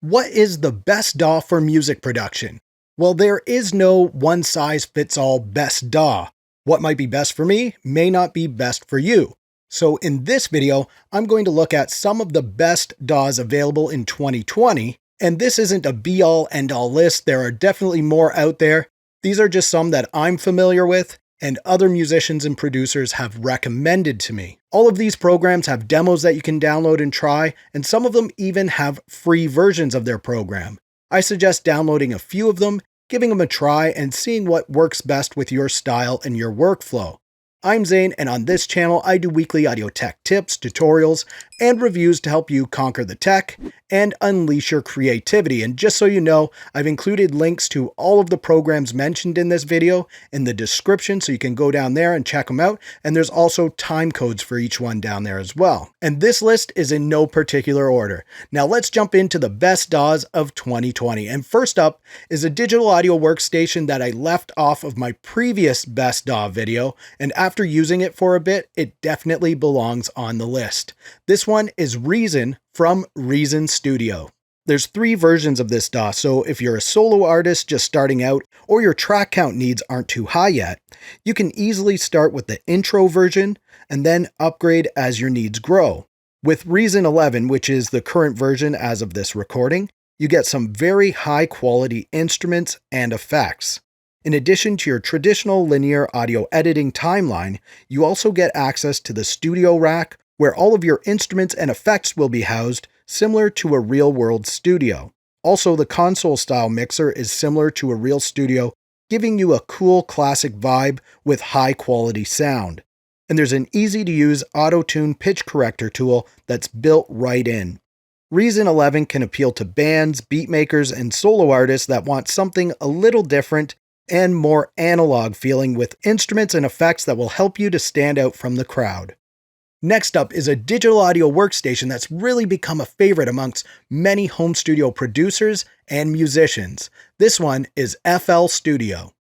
What is the best DAW for music production? Well, there is no one-size-fits-all best DAW. What might be best for me may not be best for you. So in this video, I'm going to look at some of the best DAWs available in 2020, and this isn't a be-all end-all list. There are definitely more out there. These are just some that I'm familiar with and other musicians and producers have recommended to me. All of these programs have demos that you can download and try, and some of them even have free versions of their program. I suggest downloading a few of them, giving them a try, and seeing what works best with your style and your workflow. I'm Zane, and on this channel, I do weekly audio tech tips, tutorials, and reviews to help you conquer the tech and unleash your creativity. And just so you know, I've included links to all of the programs mentioned in this video in the description, so you can go down there and check them out. And there's also time codes for each one down there as well. And this list is in no particular order. Now let's jump into the best DAWs of 2020. And first up is a digital audio workstation that I left off of my previous best DAW video. And after using it for a bit, it definitely belongs on the list. This one is Reason from Reason Studio. There's 3 versions of this DAW, so if you're a solo artist just starting out or your track count needs aren't too high yet, you can easily start with the intro version and then upgrade as your needs grow. With Reason 11, which is the current version as of this recording, you get some very high quality instruments and effects. In addition to your traditional linear audio editing timeline, you also get access to the studio rack, where all of your instruments and effects will be housed, similar to a real-world studio. Also, the console-style mixer is similar to a real studio, giving you a cool classic vibe with high-quality sound. And there's an easy-to-use auto-tune pitch corrector tool that's built right in. Reason 11 can appeal to bands, beatmakers, and solo artists that want something a little different and more analog feeling with instruments and effects that will help you to stand out from the crowd. Next up is a digital audio workstation that's really become a favorite amongst many home studio producers and musicians. This one is FL Studio.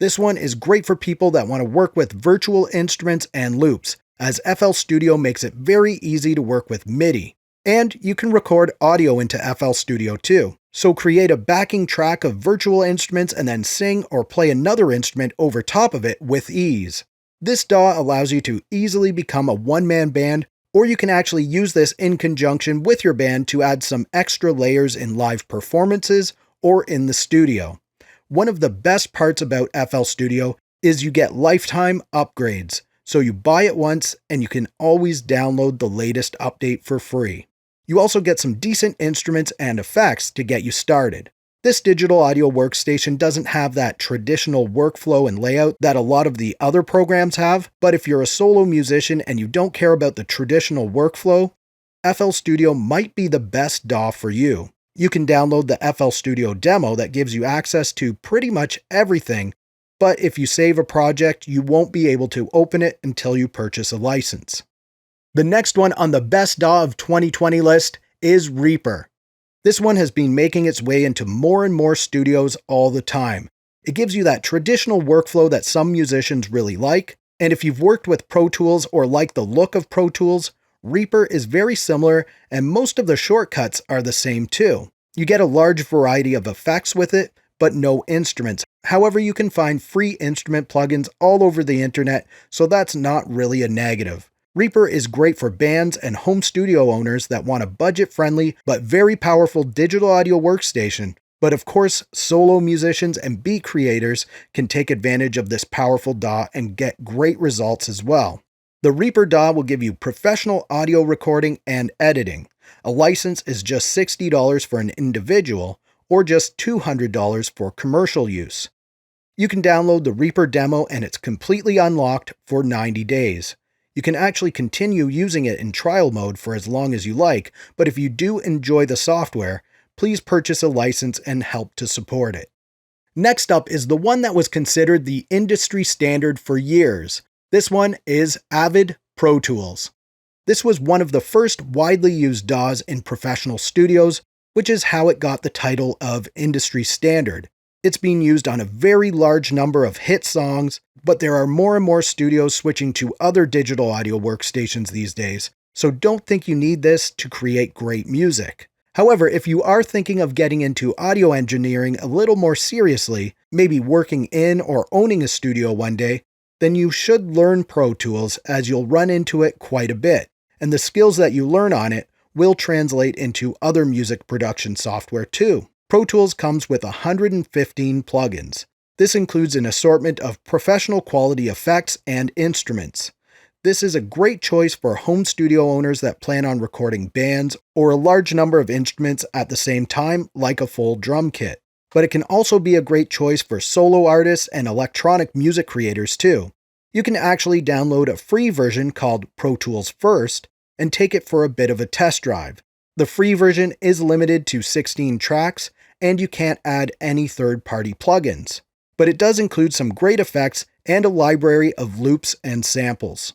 This one is great for people that want to work with virtual instruments and loops, as FL Studio makes it very easy to work with MIDI. And you can record audio into FL Studio too. So create a backing track of virtual instruments and then sing or play another instrument over top of it with ease. This DAW allows you to easily become a one-man band, or you can actually use this in conjunction with your band to add some extra layers in live performances or in the studio. One of the best parts about FL Studio is you get lifetime upgrades, so you buy it once and you can always download the latest update for free. You also get some decent instruments and effects to get you started. This digital audio workstation doesn't have that traditional workflow and layout that a lot of the other programs have, but if you're a solo musician and you don't care about the traditional workflow, FL Studio might be the best DAW for you. You can download the FL Studio demo that gives you access to pretty much everything, but if you save a project, you won't be able to open it until you purchase a license. The next one on the best DAW of 2020 list is Reaper. This one has been making its way into more and more studios all the time. It gives you that traditional workflow that some musicians really like, and if you've worked with Pro Tools or like the look of Pro Tools, Reaper is very similar and most of the shortcuts are the same too. You get a large variety of effects with it, but no instruments. However, you can find free instrument plugins all over the internet, so that's not really a negative. Reaper is great for bands and home studio owners that want a budget-friendly but very powerful digital audio workstation. But of course, solo musicians and beat creators can take advantage of this powerful DAW and get great results as well. The Reaper DAW will give you professional audio recording and editing. A license is just $60 for an individual, or just $200 for commercial use. You can download the Reaper demo and it's completely unlocked for 90 days. You can actually continue using it in trial mode for as long as you like, but if you do enjoy the software, please purchase a license and help to support it. Next up is the one that was considered the industry standard for years. This one is Avid Pro Tools. This was one of the first widely used DAWs in professional studios, which is how it got the title of industry standard. It's being used on a very large number of hit songs, but there are more and more studios switching to other digital audio workstations these days, so don't think you need this to create great music. However, if you are thinking of getting into audio engineering a little more seriously, maybe working in or owning a studio one day, then you should learn Pro Tools as you'll run into it quite a bit, and the skills that you learn on it will translate into other music production software too. Pro Tools comes with 115 plugins. This includes an assortment of professional quality effects and instruments. This is a great choice for home studio owners that plan on recording bands or a large number of instruments at the same time, like a full drum kit. But it can also be a great choice for solo artists and electronic music creators too. You can actually download a free version called Pro Tools First and take it for a bit of a test drive. The free version is limited to 16 tracks, and you can't add any third-party plugins. But it does include some great effects and a library of loops and samples.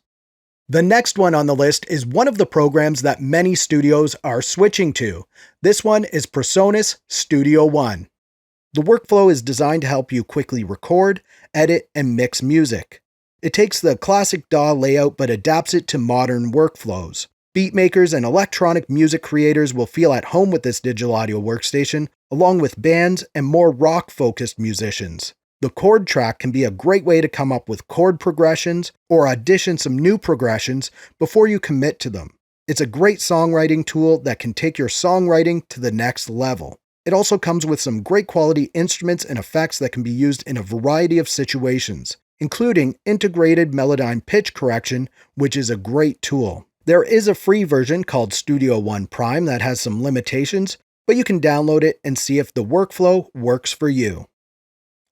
The next one on the list is one of the programs that many studios are switching to. This one is Presonus Studio One. The workflow is designed to help you quickly record, edit, and mix music. It takes the classic DAW layout but adapts it to modern workflows. Beatmakers and electronic music creators will feel at home with this digital audio workstation, along with bands and more rock-focused musicians. The chord track can be a great way to come up with chord progressions or audition some new progressions before you commit to them. It's a great songwriting tool that can take your songwriting to the next level. It also comes with some great quality instruments and effects that can be used in a variety of situations, including integrated Melodyne pitch correction, which is a great tool. There is a free version called Studio One Prime that has some limitations, but you can download it and see if the workflow works for you.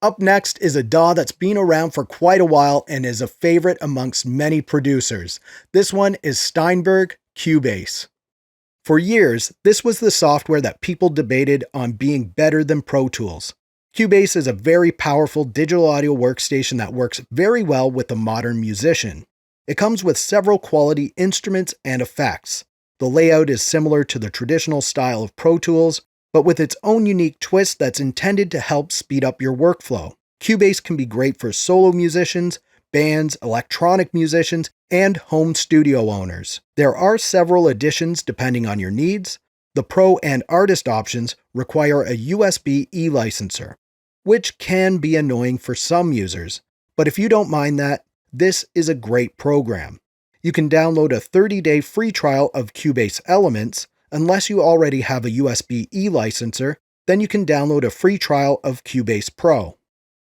Up next is a DAW that's been around for quite a while and is a favorite amongst many producers. This one is Steinberg Cubase. For years, this was the software that people debated on being better than Pro Tools. Cubase is a very powerful digital audio workstation that works very well with a modern musician. It comes with several quality instruments and effects. The layout is similar to the traditional style of Pro Tools, but with its own unique twist that's intended to help speed up your workflow. Cubase can be great for solo musicians, bands, electronic musicians, and home studio owners. There are several additions depending on your needs. The Pro and Artist options require a USB e-licenser, which can be annoying for some users, but if you don't mind that, this is a great program. You can download a 30-day free trial of Cubase Elements. Unless you already have a USB e-licenser, then you can download a free trial of Cubase Pro.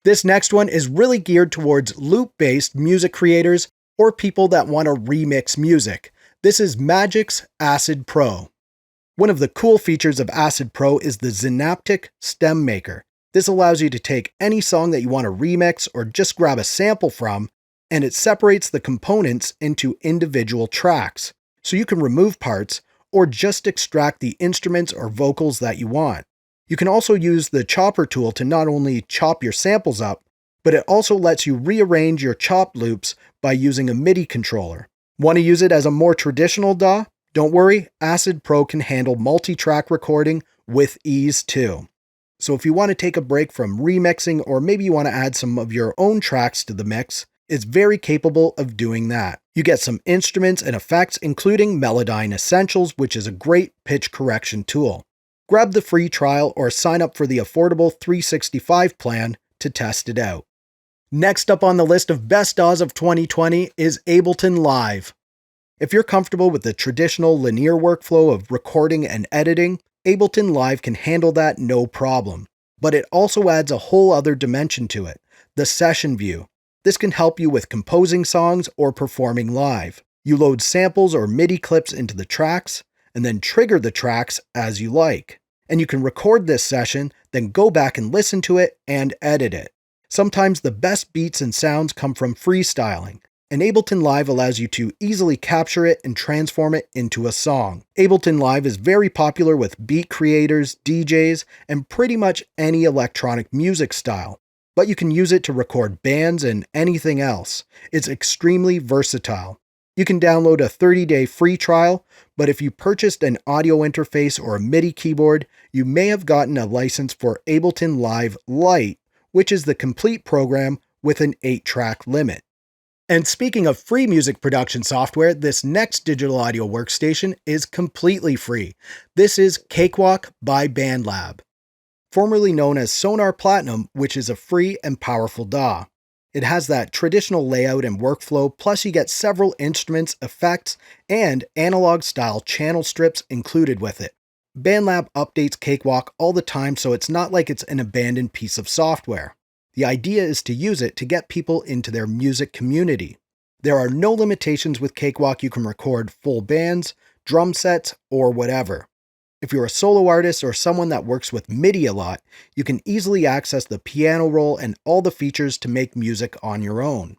This next one is really geared towards loop-based music creators or people that want to remix music. This is Magix Acid Pro. One of the cool features of Acid Pro is the Synaptic Stem Maker. This allows you to take any song that you want to remix or just grab a sample from, and it separates the components into individual tracks, so you can remove parts or just extract the instruments or vocals that you want. You can also use the chopper tool to not only chop your samples up, but it also lets you rearrange your chop loops by using a MIDI controller. Want to use it as a more traditional DAW? Don't worry, Acid Pro can handle multi-track recording with ease too. So if you want to take a break from remixing, or maybe you want to add some of your own tracks to the mix, it's very capable of doing that. You get some instruments and effects, including Melodyne Essentials, which is a great pitch correction tool. Grab the free trial or sign up for the affordable 365 plan to test it out. Next up on the list of best DAWs of 2020 is Ableton Live. If you're comfortable with the traditional linear workflow of recording and editing, Ableton Live can handle that no problem. But it also adds a whole other dimension to it, the session view. This can help you with composing songs or performing live. You load samples or MIDI clips into the tracks, and then trigger the tracks as you like. And you can record this session, then go back and listen to it and edit it. Sometimes the best beats and sounds come from freestyling, and Ableton Live allows you to easily capture it and transform it into a song. Ableton Live is very popular with beat creators, DJs, and pretty much any electronic music style. But you can use it to record bands and anything else. It's extremely versatile. You can download a 30-day free trial, but if you purchased an audio interface or a MIDI keyboard, you may have gotten a license for Ableton Live Lite, which is the complete program with an 8-track limit. And speaking of free music production software, this next digital audio workstation is completely free. This is Cakewalk by BandLab, formerly known as Sonar Platinum, which is a free and powerful DAW. It has that traditional layout and workflow, plus you get several instruments, effects, and analog-style channel strips included with it. BandLab updates Cakewalk all the time, so it's not like it's an abandoned piece of software. The idea is to use it to get people into their music community. There are no limitations with Cakewalk. You can record full bands, drum sets, or whatever. If you're a solo artist or someone that works with MIDI a lot, you can easily access the piano roll and all the features to make music on your own.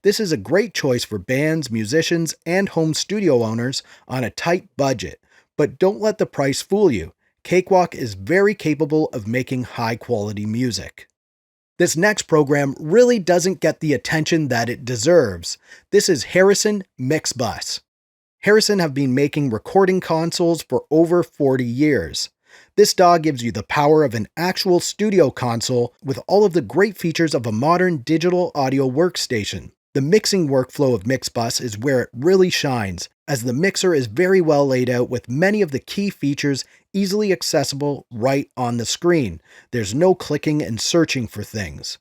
This is a great choice for bands, musicians, and home studio owners on a tight budget. But don't let the price fool you. Cakewalk is very capable of making high-quality music. This next program really doesn't get the attention that it deserves. This is Harrision MixBus. Harrision have been making recording consoles for over 40 years. This DAW gives you the power of an actual studio console with all of the great features of a modern digital audio workstation. The mixing workflow of MixBus is where it really shines, as the mixer is very well laid out with many of the key features easily accessible right on the screen. There's no clicking and searching for things.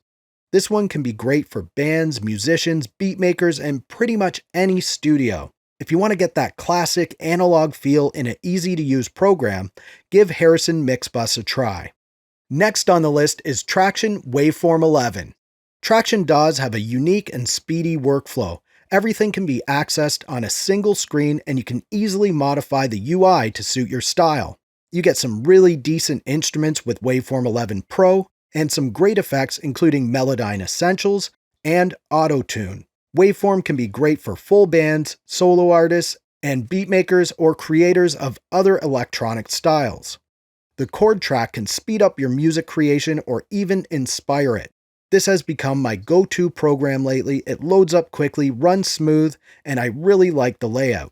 This one can be great for bands, musicians, beat makers, and pretty much any studio. If you want to get that classic analog feel in an easy-to-use program, give Harrision MixBus a try. Next on the list is Tracktion Waveform 11. Tracktion DAWs have a unique and speedy workflow. Everything can be accessed on a single screen, and you can easily modify the UI to suit your style. You get some really decent instruments with Waveform 11 Pro, and some great effects including Melodyne Essentials and Auto-Tune. Waveform can be great for full bands, solo artists, and beatmakers or creators of other electronic styles. The chord track can speed up your music creation or even inspire it. This has become my go-to program lately. It loads up quickly, runs smooth, and I really like the layout.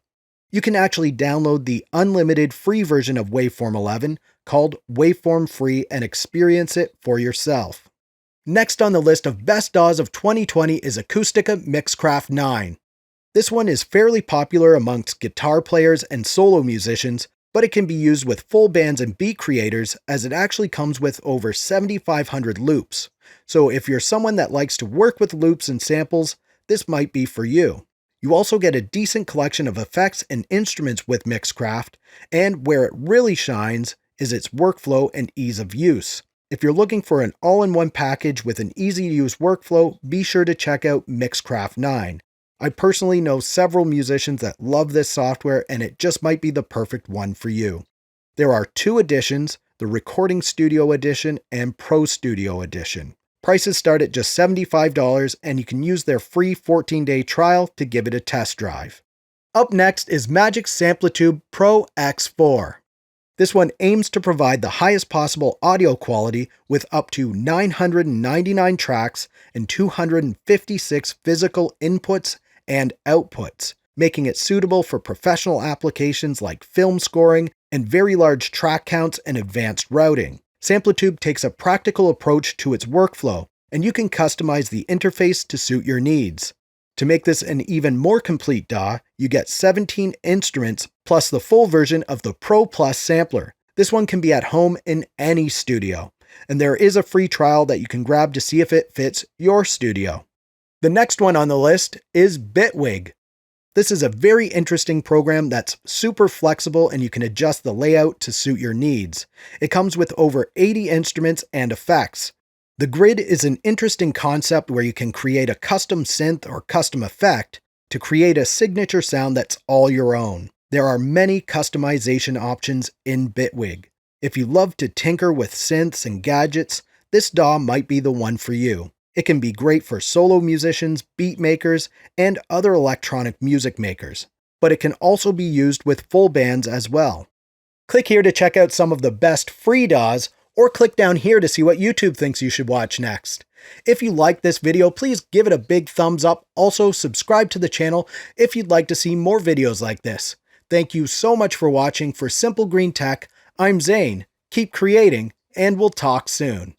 You can actually download the unlimited free version of Waveform 11 called Waveform Free and experience it for yourself. Next on the list of best DAWs of 2020 is Acoustica Mixcraft 9. This one is fairly popular amongst guitar players and solo musicians, but it can be used with full bands and beat creators as it actually comes with over 7,500 loops. So if you're someone that likes to work with loops and samples, this might be for you. You also get a decent collection of effects and instruments with Mixcraft, and where it really shines is its workflow and ease of use. If you're looking for an all-in-one package with an easy-to-use workflow, be sure to check out Mixcraft 9. I personally know several musicians that love this software, and it just might be the perfect one for you. There are two editions, the Recording Studio Edition and Pro Studio Edition. Prices start at just $75, and you can use their free 14-day trial to give it a test drive. Up next is Magix Samplitude Pro X4. This one aims to provide the highest possible audio quality with up to 999 tracks and 256 physical inputs and outputs, making it suitable for professional applications like film scoring and very large track counts and advanced routing. Samplitude takes a practical approach to its workflow, and you can customize the interface to suit your needs. To make this an even more complete DAW, you get 17 instruments plus the full version of the Pro Plus sampler. This one can be at home in any studio, and there is a free trial that you can grab to see if it fits your studio. The next one on the list is Bitwig. This is a very interesting program that's super flexible, and you can adjust the layout to suit your needs. It comes with over 80 instruments and effects. The grid is an interesting concept where you can create a custom synth or custom effect to create a signature sound that's all your own. There are many customization options in Bitwig. If you love to tinker with synths and gadgets, this DAW might be the one for you. It can be great for solo musicians, beat makers, and other electronic music makers, but it can also be used with full bands as well. Click here to check out some of the best free DAWs, or click down here to see what YouTube thinks you should watch next. If you like this video, please give it a big thumbs up. Also, subscribe to the channel if you'd like to see more videos like this. Thank you so much for watching. For Simple Green Tech, I'm Zane. Keep creating, and we'll talk soon.